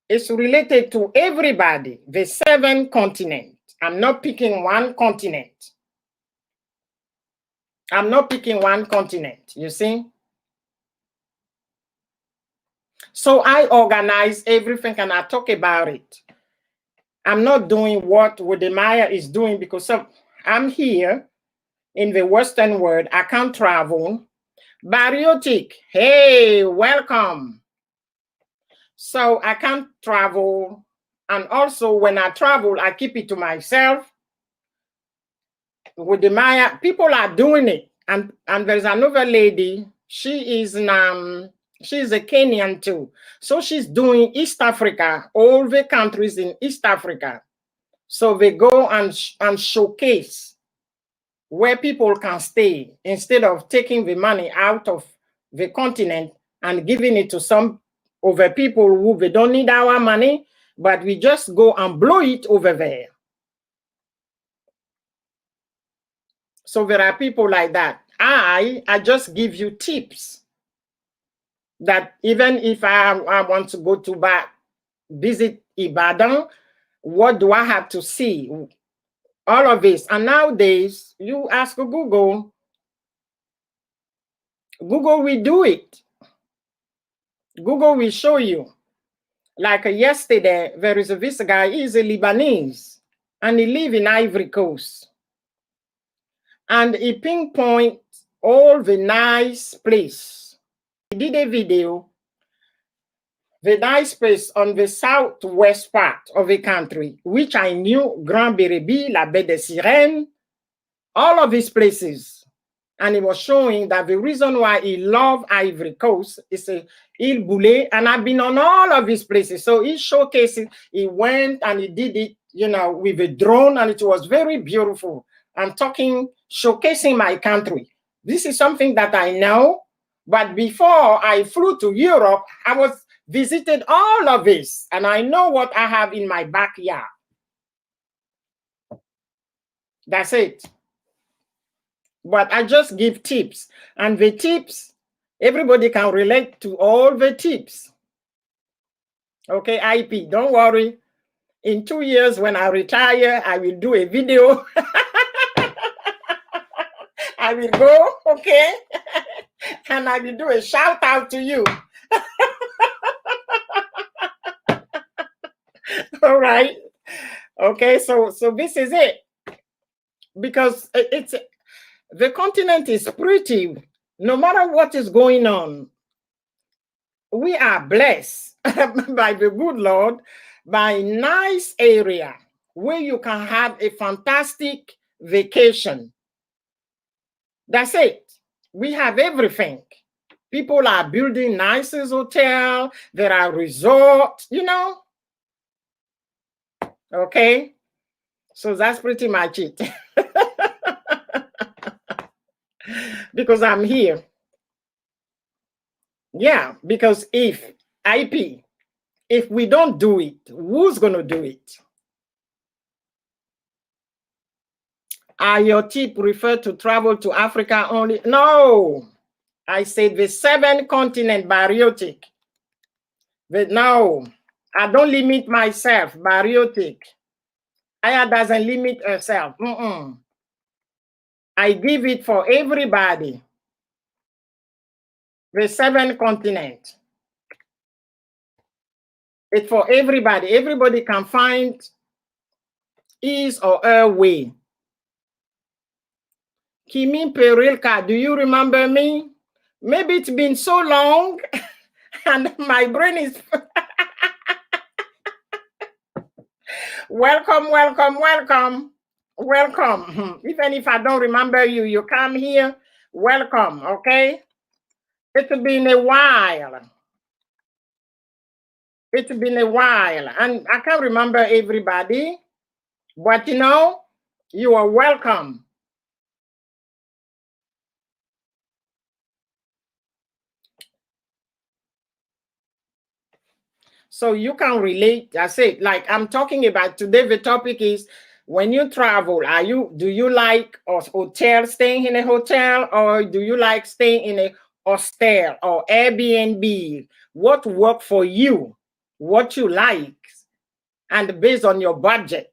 S1: is related to everybody, the 7 continents. I'm not picking one continent. You see? So I organize everything and I talk about it. I'm not doing what Wodemaya is doing because I'm here in the Western world. I can't travel. Bariotic, hey, welcome. So I can't travel. And also when I travel, I keep it to myself. Wodemaya, people are doing it. And there's another lady, she's a Kenyan too. So she's doing East Africa, all the countries in East Africa. So they go and showcase where people can stay instead of taking the money out of the continent and giving it to some other people who they don't need our money, but we just go and blow it over there. So there are people like that. I just give you tips that even if I want to go to visit Ibadan, what do I have to see? All of this. And nowadays, you ask Google, Google will do it. Google will show you. Like yesterday, there is this guy, he's a Lebanese, and he lives in Ivory Coast. And he pinpoint all the nice place. He did a video, the nice place on the southwest part of the country, which I knew, Grand Bérébi, La Baie des Sirènes, all of these places. And he was showing that the reason why he loved Ivory Coast is Il Boulé, and I've been on all of these places. So he showcased it. He went and he did it, you know, with a drone, and it was very beautiful. I'm talking, showcasing my country. This is something that I know, but before I flew to Europe, I was visited all of this, and I know what I have in my backyard. That's it. But I just give tips, and the tips, everybody can relate to all the tips. Okay, IP, don't worry. In 2 years, when I retire, I will do a video. I will go, okay, and I will do a shout out to you. All right. Okay, so this is it. Because the continent is pretty. No matter what is going on, we are blessed by the good Lord, by a nice area where you can have a fantastic vacation. That's it. We have everything. People are building nice hotels. There are resorts, you know. Okay. So that's pretty much it. Because I'm here. Yeah, because if we don't do it, who's going to do it? Are your tips referred to travel to Africa only? No, I said the 7 continent bariotic. But no, I don't limit myself, bariotic. Aya doesn't limit herself. I give it for everybody. The 7 continent. It's for everybody. Everybody can find his or her way. Kimi Perilka, do you remember me? Maybe it's been so long and my brain is... Welcome, welcome, welcome. Welcome. Even if I don't remember you, you come here, welcome, okay? It's been a while. It's been a while, and I can't remember everybody, but you know, you are welcome. So you can relate. I say, like I'm talking about today, the topic is when you travel, do you like a hotel, staying in a hotel, or do you like staying in a hostel or Airbnb? What work for you? What you like, and based on your budget.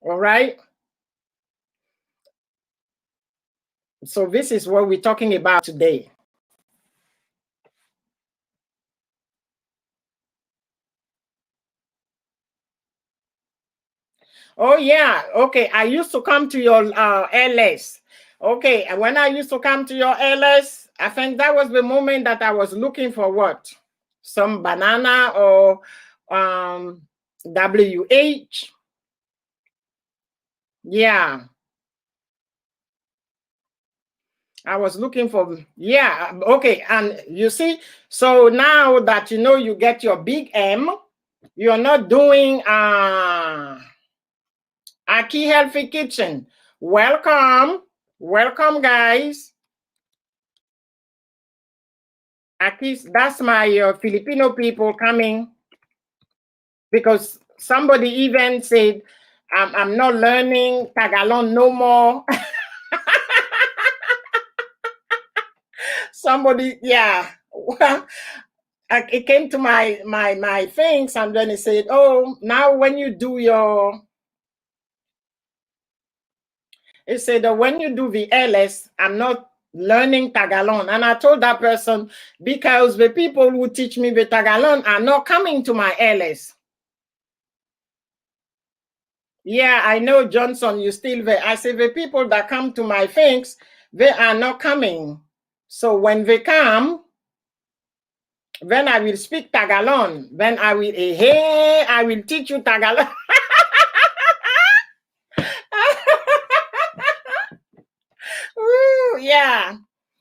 S1: All right. So this is what we're talking about today. Oh, yeah. Okay. I used to come to your LS. Okay. And when I used to come to your LS, I think that was the moment that I was looking for what? Some banana or WH. Yeah. I was looking for, yeah. Okay. And you see, so now that you know you get your big M, you're not doing Aki Healthy Kitchen. Welcome. Welcome, guys. Aki, that's my Filipino people coming because somebody even said, I'm not learning Tagalog no more. Somebody, yeah. It came to my things, and then it said, oh, now when you do your, it said that when you do the LS, I'm not learning Tagalog. And I told that person, because the people who teach me the Tagalog are not coming to my LS. Yeah, I know, Johnson, you're still there. I say the people that come to my things, they are not coming. So when they come, then I will speak Tagalog. Then I will, hey, I will teach you Tagalog. Ooh, yeah.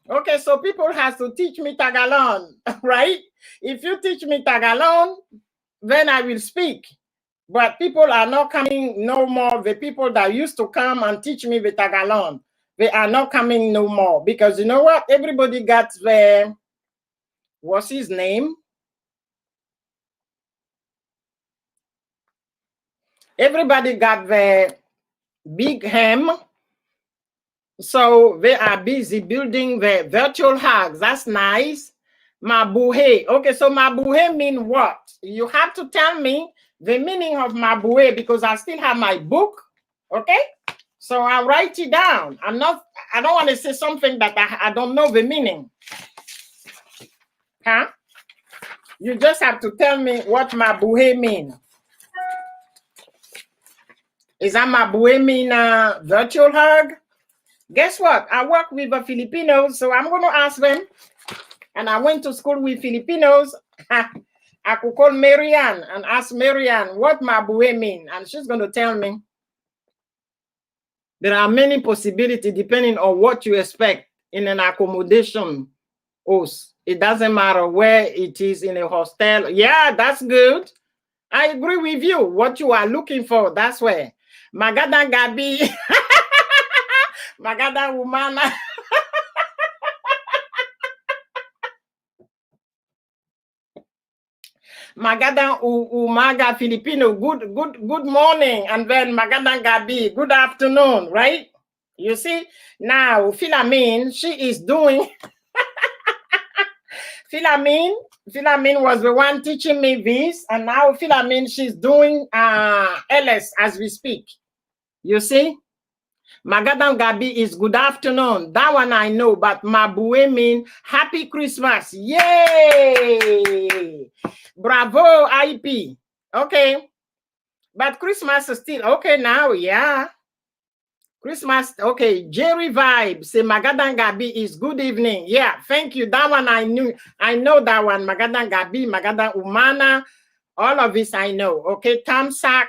S1: Okay, so people has to teach me Tagalog, right? If you teach me Tagalog, then I will speak. But people are not coming no more. The people that used to come and teach me the Tagalog, they are not coming no more. Because you know what? Everybody got the, what's his name? Everybody got the big ham. So they are busy building the virtual hugs. That's nice. Mabuhe. Okay, so mabuhe mean what? You have to tell me the meaning of mabuhe because I still have my book. Okay? So I'll write it down. I don't want to say something that I don't know the meaning. Huh? You just have to tell me what mabuhe mean. Is that mabuhe mean virtual hug? Guess what? I work with the Filipinos, so I'm going to ask them. And I went to school with Filipinos. I could call Marianne and ask Marianne what mabuhe mean, and she's going to tell me. There are many possibilities depending on what you expect in an accommodation house. It doesn't matter where it is in a hostel. Yeah, that's good. I agree with you. What you are looking for, that's where. Magada Gabi, Magada Umana. Magada Umaga Filipino, good morning. And then Magada Gabi, good afternoon, right? You see, now Philamine, she is doing, Philamine was the one teaching me this, and now Philamine, she's doing LS as we speak. You see? Magadam Gabi is good afternoon. That one I know, but Mabue mean happy Christmas. Yay! Bravo, IP. Okay. But Christmas is still okay now, yeah. Christmas, okay. Jerry Vibe, say Magadan Gabi is good evening. Yeah, thank you. That one I knew. I know that one. Magadan Gabi, Magadan Umana, all of this I know. Okay, Tamsak,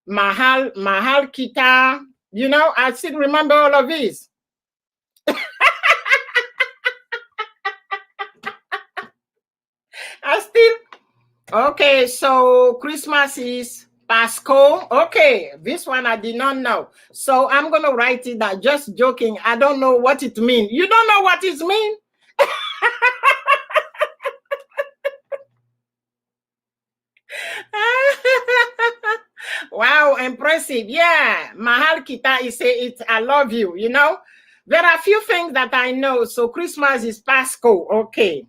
S1: Mahal Kita. You know, I still remember all of this. I still, okay, so Christmas is Pasco. Okay, this one I did not know. So I'm going to write it down. Just joking. I don't know what it means. You don't know what it means? Wow, impressive. Yeah, Mahal Kita is say it. I love you. You know, there are a few things that I know. So Christmas is Pasco. Okay,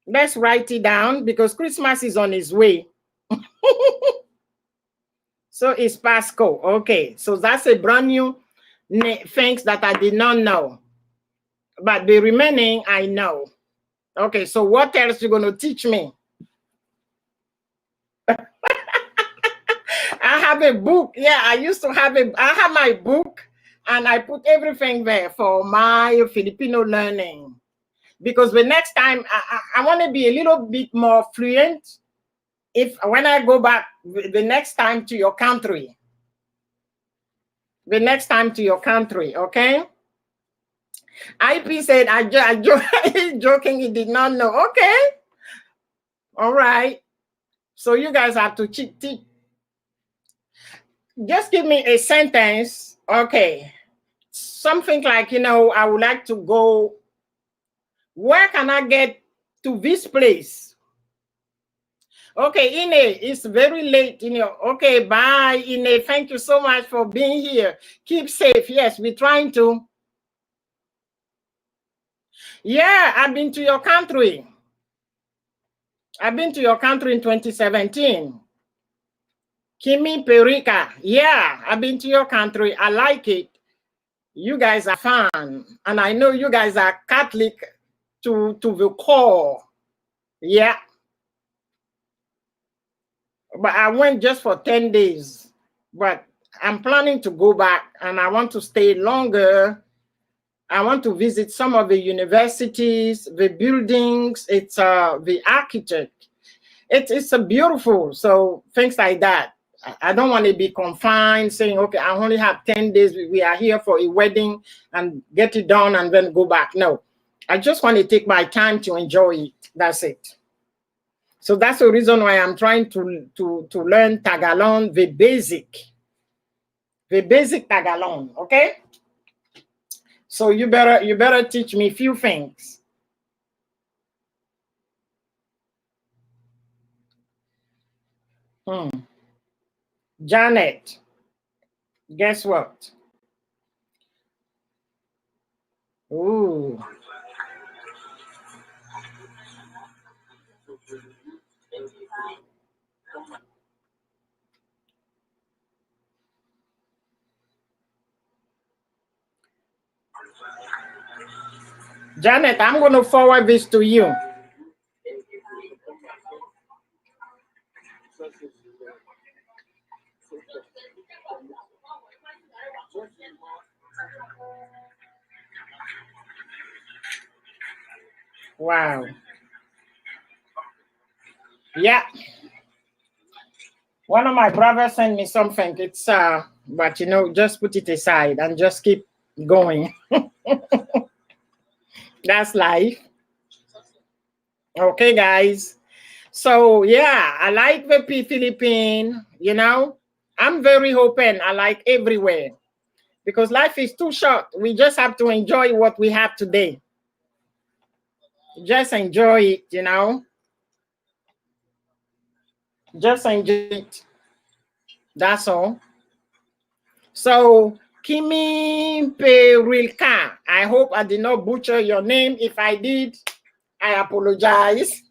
S1: let's write it down because Christmas is on its way. So it's Pasco. Okay, so that's a brand new things that I did not know. But the remaining I know. Okay, so what else you going to teach me? have a book. Yeah, I used to have I have my book, and I put everything there for my Filipino learning. Because the next time I want to be a little bit more fluent. If when I go back the next time to your country, okay? IP said, he's joking, he did not know. Okay. All right. So you guys have to teach. Just give me a sentence. Okay. Something like, I would like to go. Where can I get to this place? Okay, Ine, it's very late. Okay, bye, Ine. Thank you so much for being here. Keep safe. Yes, we're trying to. Yeah, I've been to your country. I've been to your country in 2017. Kimi Perica. Yeah, I've been to your country. I like it. You guys are fun. And I know you guys are Catholic to the core. Yeah. But I went just for 10 days. But I'm planning to go back, and I want to stay longer. I want to visit some of the universities, the buildings. It's the architect. It's a beautiful. So things like that. I don't want to be confined, saying, okay, I only have 10 days. We are here for a wedding and get it done and then go back. No, I just want to take my time to enjoy it. That's it. So that's the reason why I'm trying to learn Tagalog, the basic Tagalog. Okay. So you better teach me a few things. Janet, guess what? Ooh. Janet, I'm going to forward this to you. Wow. Yeah. One of my brothers sent me something. It's but just put it aside and just keep going. That's life. Okay, guys. So yeah, I like the Philippines, I'm very open. I like everywhere because life is too short. We just have to enjoy what we have today. Just enjoy it, Just enjoy it. That's all. So Kimi Perilka, I hope I did not butcher your name. If I did, I apologize.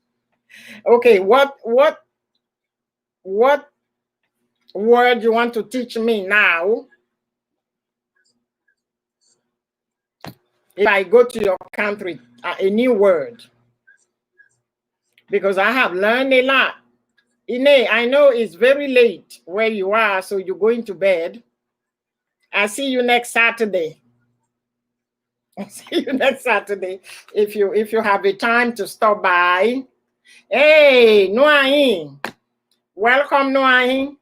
S1: Okay, what word you want to teach me now? If I go to your country, a new word, because I have learned a lot. Ine, I know it's very late where you are, so you're going to bed. I'll see you next Saturday. See you next Saturday if you have the time to stop by. Hey, Noahin. Welcome, Noahin.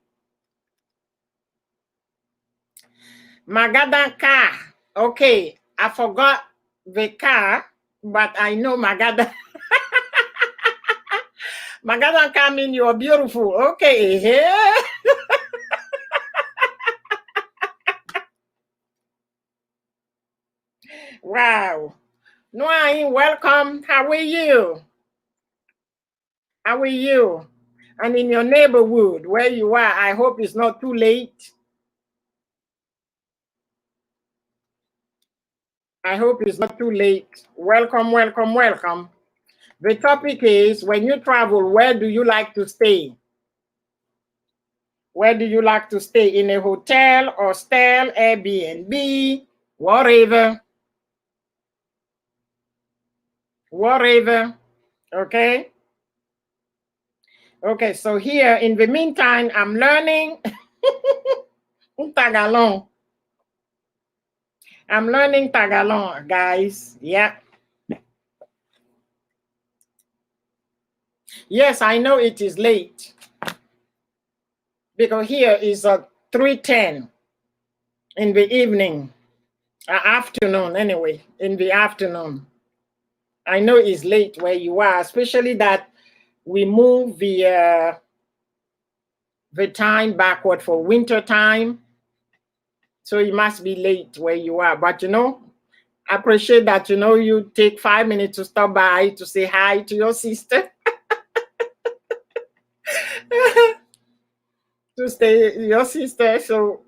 S1: Magadan car. Okay, I forgot the car, but I know Magadan. Magadan car mean you're beautiful. Okay, yeah. Wow. Noahin, welcome. How are you? How are you? And in your neighborhood, where you are, I hope it's not too late. I hope it's not too late. Welcome, welcome, welcome. The topic is, when you travel, where do you like to stay? Where do you like to stay? In a hotel, hostel, Airbnb, whatever. Whatever. Okay? Okay, so here, in the meantime, I'm learning. Tagalog. I'm learning Tagalog, guys. Yeah. Yes, I know it is late because here is 3:10 in the evening, afternoon anyway, in the afternoon. I know it's late where you are, especially that we move the time backward for winter time. So it must be late where you are. But I appreciate that you take 5 minutes to stop by to say hi to your sister. To stay your sister. So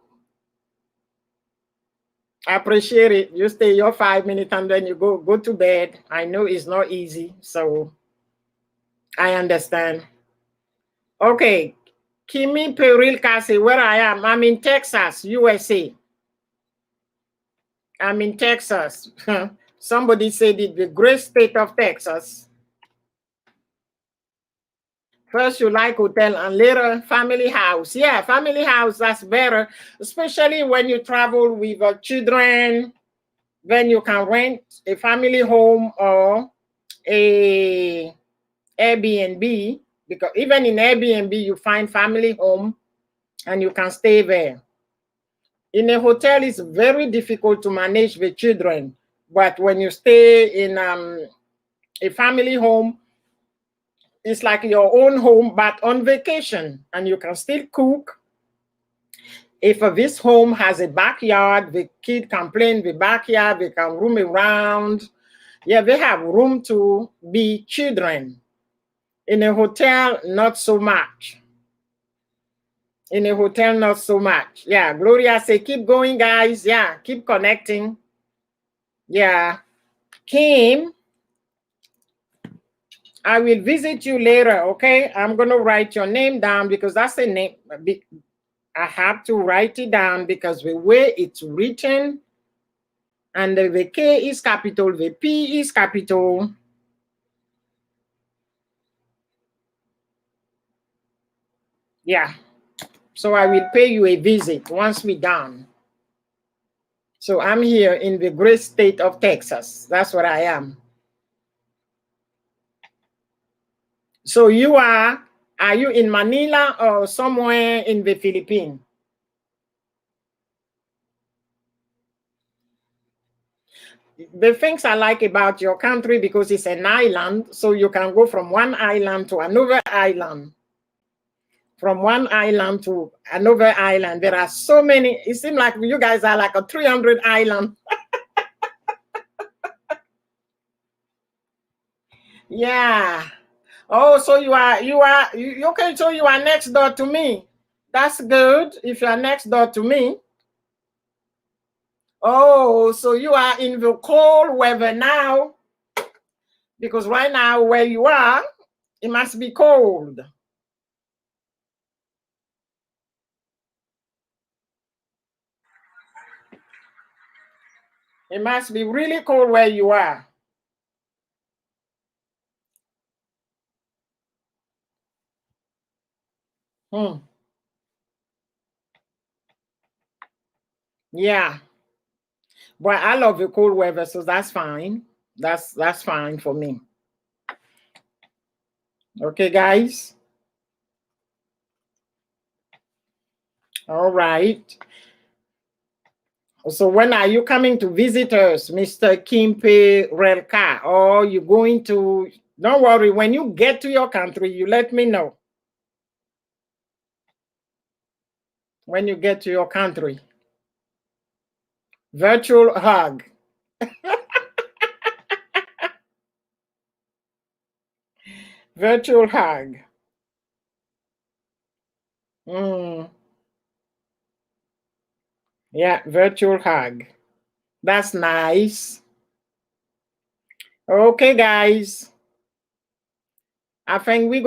S1: I appreciate it. You stay your 5 minutes and then you go to bed. I know it's not easy, so I understand. Okay. Kimi Peril Kasi, where I am. I'm in Texas, USA. I'm in Texas. Somebody said it, the great state of Texas. First you like hotel and later family house. Yeah, family house, that's better. Especially when you travel with children, then you can rent a family home or a Airbnb, because even in Airbnb you find family home and you can stay there. In a hotel it's very difficult to manage the children, but when you stay in a family home, it's like your own home but on vacation, and you can still cook. If this home has a backyard, the kid can play in the backyard, they can roam around. Yeah, they have room to be children. In a hotel, not so much. In a hotel, not so much. Yeah, Gloria say, keep going, guys. Yeah, keep connecting. Yeah. Kim, I will visit you later, okay? I'm going to write your name down because that's a name. I have to write it down because the way it's written, and the K is capital, the P is capital. Yeah. So I will pay you a visit once we're done. So I'm here in the great state of Texas. That's what I am. So are you in Manila or somewhere in the Philippines? The things I like about your country, because it's an island, so you can go from one island to another island. From one island to another island. There are so many. It seems like you guys are like a 300 island. Yeah. Oh, so okay, so you are next door to me. That's good if you are next door to me. Oh, so you are in the cold weather now, because right now where you are, it must be cold. It must be really cold where you are. Hmm. Yeah. But I love the cold weather, so that's fine. That's fine for me. Okay, guys. All right. So when are you coming to visit us, Mr. Kimpe Relka? Or you going to, don't worry, when you get to your country, you let me know. When you get to your country. Virtual hug. Virtual hug. Mm, yeah, virtual hug. That's nice. Okay, guys. I think we're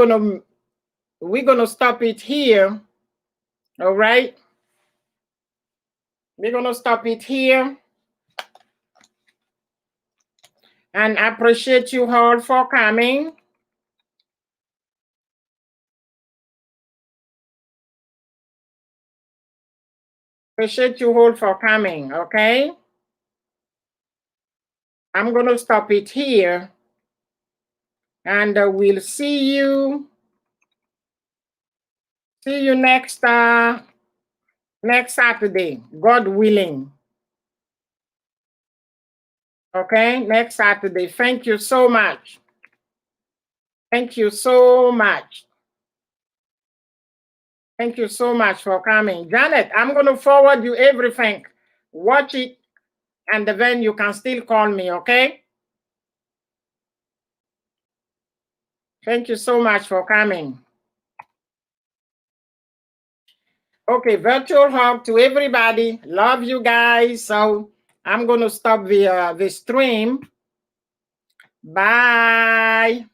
S1: gonna stop it here. All right. We're gonna stop it here. And I appreciate you all for coming. Appreciate you all for coming, okay? I'm going to stop it here, and we'll see you next Saturday, God willing. Okay, next Saturday. Thank you so much. Thank you so much. Thank you so much for coming. Janet, I'm going to forward you everything. Watch it, and then you can still call me, okay? Thank you so much for coming. Okay, virtual hug to everybody. Love you guys. So I'm going to stop the stream. Bye.